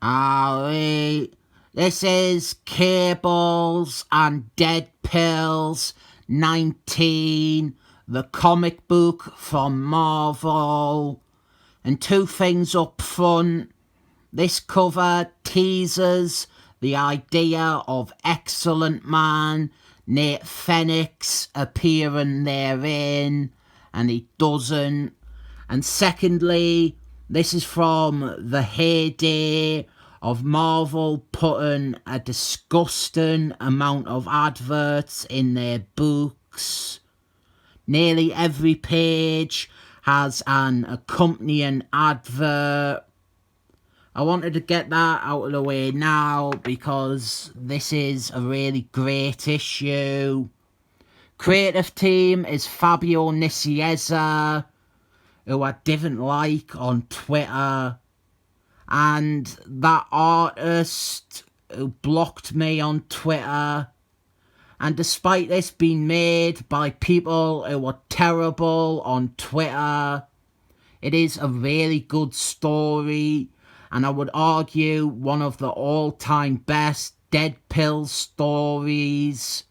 Alright, this is Cables and Dead Pills 19, the comic book from Marvel. And two things up front. This cover teases the idea of Excellent Man, Nate Fenix, appearing therein, and he doesn't. And secondly, this is from the heyday of Marvel putting a disgusting amount of adverts in their books. Nearly every page has an accompanying advert. I wanted to get that out of the way now because this is a really great issue. Creative team is Fabian Nicieza, who I didn't like on Twitter, and that artist who blocked me on Twitter. And despite this being made by people who are terrible on Twitter, it is a really good story, and I would argue one of the all-time best Deadpool stories.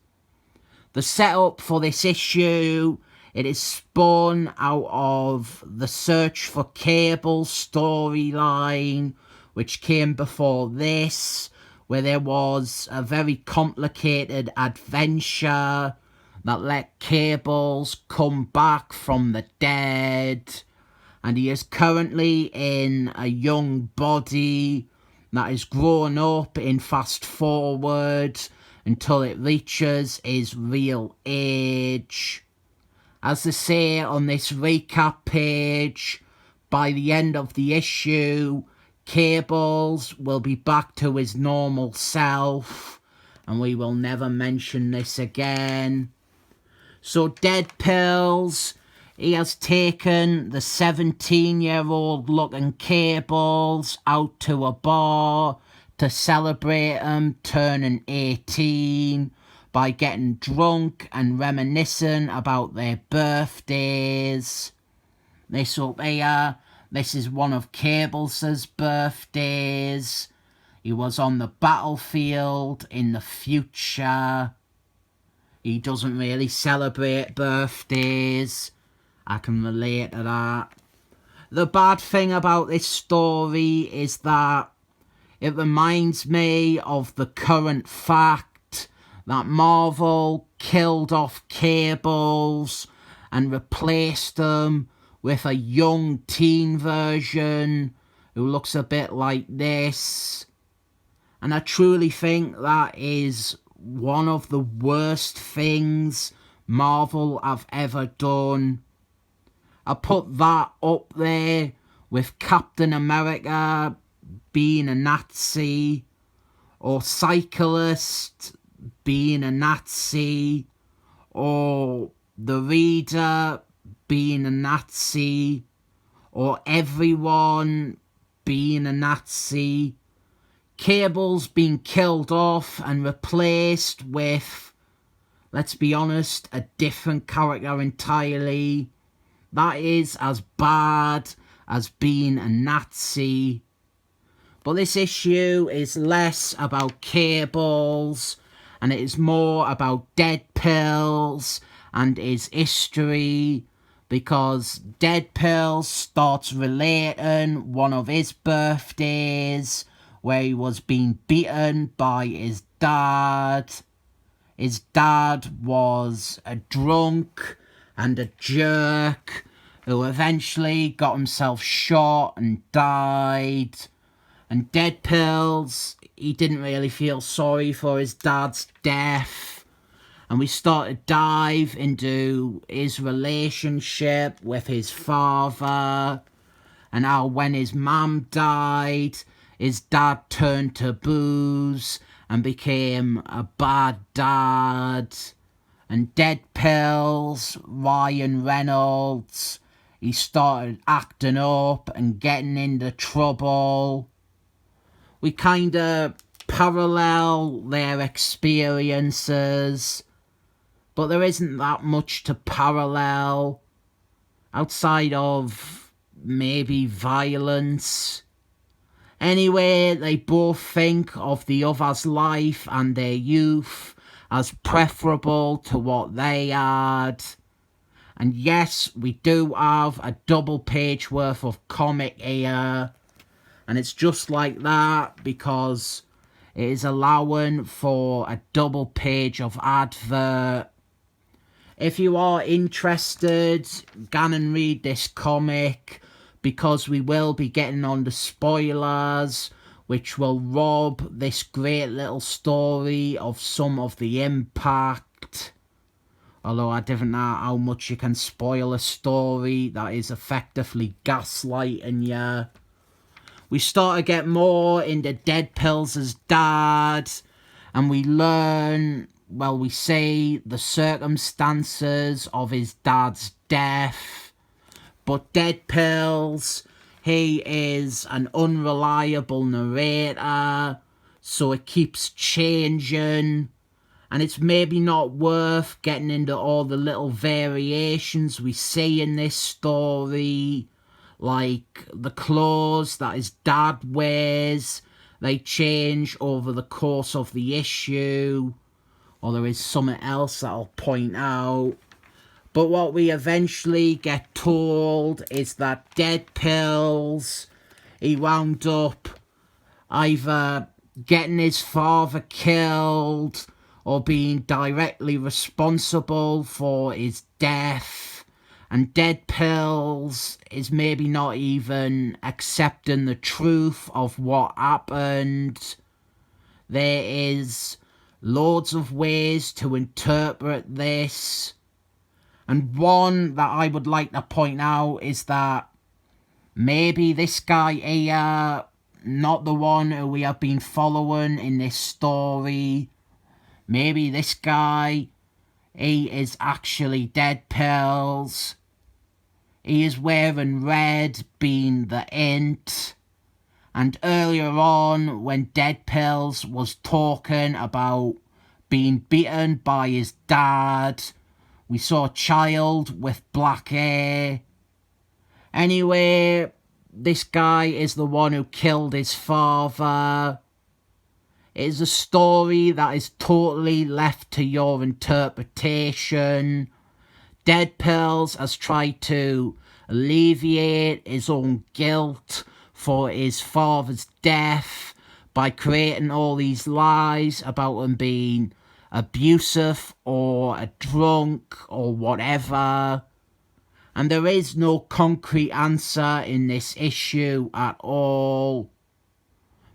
The setup for this issue, it is spun out of the Search for Cable storyline, which came before this, where there was a very complicated adventure that let Cables come back from the dead. And he is currently in a young body that is grown up in fast forward until it reaches his real age. As they say on this recap page, by the end of the issue, Cables will be back to his normal self, and we will never mention this again. So Dead Pills, he has taken the 17-year-old looking Cables out to a bar to celebrate him turning 18 by getting drunk and reminiscing about their birthdays. This up here, this is one of Cables' birthdays. He was on the battlefield in the future. He doesn't really celebrate birthdays. I can relate to that. The bad thing about this story is that it reminds me of the current fact that Marvel killed off Cables and replaced them with a young teen version who looks a bit like this. And I truly think that is one of the worst things Marvel have ever done. I put that up there with Captain America being a Nazi, or Cyclist being a Nazi, or the Reader being a Nazi, or everyone being a Nazi. Cables being killed off and replaced with, let's be honest, a different character entirely. That is as bad as being a Nazi. But this issue is less about Cables, and it is more about Dead Pills and his history, because Dead Pills starts relating one of his birthdays where he was being beaten by his dad. His dad was a drunk and a jerk who eventually got himself shot and died. And Dead Pills, he didn't really feel sorry for his dad's death. And we start to dive into his relationship with his father, and how when his mum died, his dad turned to booze and became a bad dad. And Dead Pills, Ryan Reynolds, he started acting up and getting into trouble. We kind of parallel their experiences, but there isn't that much to parallel outside of maybe violence. Anyway, they both think of the other's life and their youth as preferable to what they had. And yes, we do have a double page worth of comic here. And it's just like that because it is allowing for a double page of advert. If you are interested, go and read this comic because we will be getting on the spoilers, which will rob this great little story of some of the impact. Although I don't know how much you can spoil a story that is effectively gaslighting you. We start to get more into Deadpool's dad, and we learn, well, we see the circumstances of his dad's death. But Deadpool, he is an unreliable narrator, so it keeps changing. And it's maybe not worth getting into all the little variations we see in this story. Like the clothes that his dad wears, they change over the course of the issue. Or there is something else that I'll point out. But what we eventually get told is that Deadpool, he wound up either getting his father killed or being directly responsible for his death. And Deadpool is maybe not even accepting the truth of what happened. There is loads of ways to interpret this. And one that I would like to point out is that maybe this guy here, not the one who we have been following in this story, maybe this guy, he is actually Deadpool. He is wearing red, being the int. And earlier on, when Deadpool was talking about being beaten by his dad, we saw a child with black hair. Anyway, this guy is the one who killed his father. It is a story that is totally left to your interpretation. Deadpool has tried to alleviate his own guilt for his father's death by creating all these lies about him being abusive or a drunk or whatever. And there is no concrete answer in this issue at all.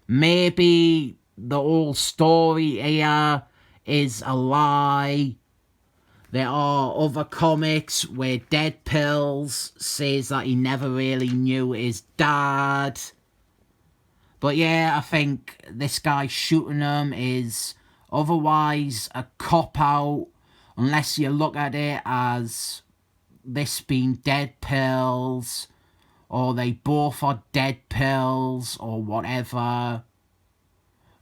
Maybe the whole story here is a lie. There are other comics where Deadpool says that he never really knew his dad. But yeah, I think this guy shooting him is otherwise a cop-out, unless you look at it as this being Deadpool, or they both are Deadpool, or whatever.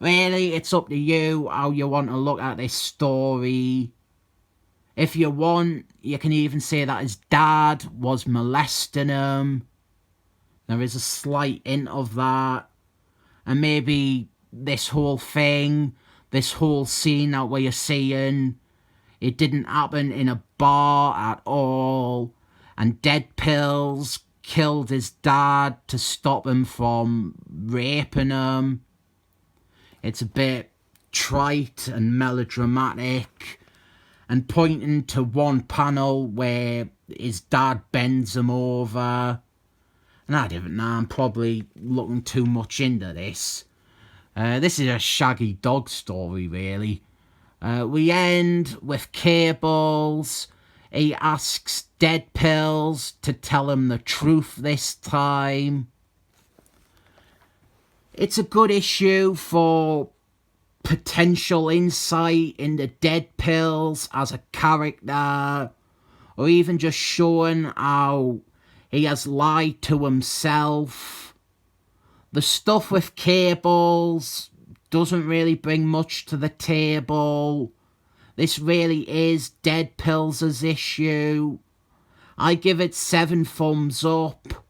Really, it's up to you how you want to look at this story. If you want, you can even say that his dad was molesting him. There is a slight hint of that. And maybe this whole thing, this whole scene that we're seeing, it didn't happen in a bar at all. And Deadpool killed his dad to stop him from raping him. It's a bit trite and melodramatic. And pointing to one panel where his dad bends him over. And I don't know, I'm probably looking too much into this. This is a shaggy dog story, really. We end with Cables. He asks Deadpool to tell him the truth this time. It's a good issue for potential insight into Deadpool as a character, or even just showing how he has lied to himself. The stuff with Cables doesn't really bring much to the table. This really is Deadpool's issue. I give it 7 thumbs up.